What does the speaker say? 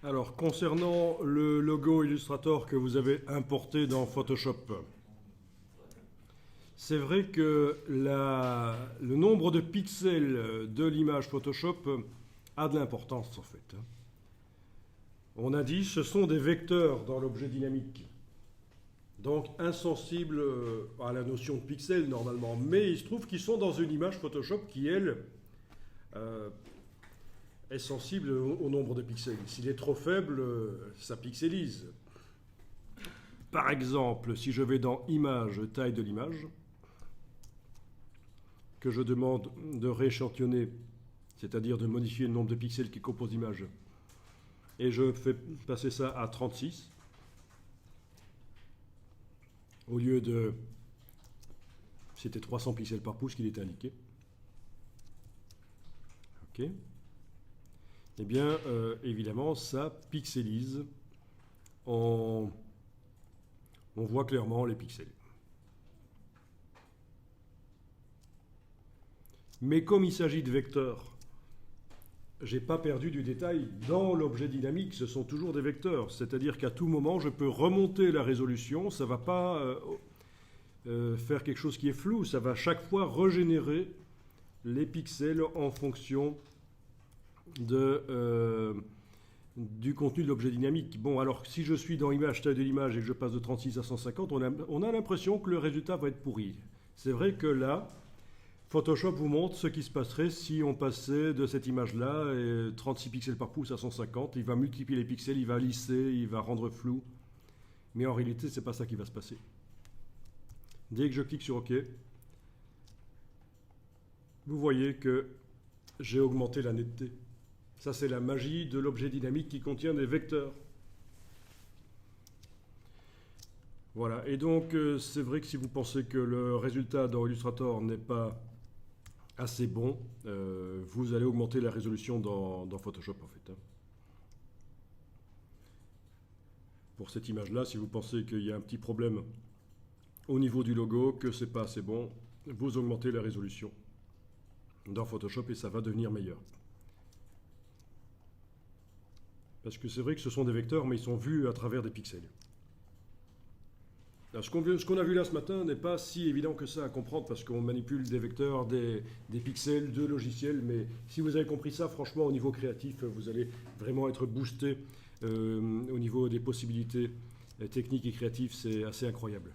Alors, concernant le logo Illustrator que vous avez importé dans Photoshop, c'est vrai que le nombre de pixels de l'image Photoshop a de l'importance en fait. On a dit ce sont des vecteurs dans l'objet dynamique, donc insensibles à la notion de pixels normalement, mais il se trouve qu'ils sont dans une image Photoshop qui, elle, est sensible au nombre de pixels. S'il est trop faible, ça pixelise. Par exemple, si je vais dans Image, taille de l'image, que je demande de rééchantillonner, c'est-à-dire de modifier le nombre de pixels qui composent l'image, et je fais passer ça à 36, au lieu de... C'était 300 pixels par pouce qu'il était indiqué. OK. Eh bien, évidemment, ça pixelise. On voit clairement les pixels. Mais comme il s'agit de vecteurs, je n'ai pas perdu du détail. Dans l'objet dynamique, ce sont toujours des vecteurs. C'est-à-dire qu'à tout moment, je peux remonter la résolution. Ça ne va pas faire quelque chose qui est flou. Ça va chaque fois régénérer les pixels en fonction du contenu de l'objet dynamique. Bon, alors si je suis dans Image, taille de l'image et que je passe de 36 à 150, on a l'impression que le résultat va être pourri. C'est vrai que là, Photoshop vous montre ce qui se passerait si on passait de cette image-là, 36 pixels par pouce à 150. Il va multiplier les pixels, il va lisser, il va rendre flou. Mais en réalité, ce n'est pas ça qui va se passer. Dès que je clique sur OK, vous voyez que j'ai augmenté la netteté. Ça, c'est la magie de l'objet dynamique qui contient des vecteurs. Voilà. Et donc, c'est vrai que si vous pensez que le résultat dans Illustrator n'est pas assez bon, vous allez augmenter la résolution dans Photoshop, en fait. Pour cette image-là, si vous pensez qu'il y a un petit problème au niveau du logo, que c'est pas assez bon, vous augmentez la résolution dans Photoshop et ça va devenir meilleur. Parce que c'est vrai que ce sont des vecteurs, mais ils sont vus à travers des pixels. Alors, ce qu'on a vu là ce matin n'est pas si évident que ça à comprendre, parce qu'on manipule des vecteurs, des pixels, de logiciels, mais si vous avez compris ça, franchement, au niveau créatif, vous allez vraiment être boosté au niveau des possibilités techniques et créatives, c'est assez incroyable.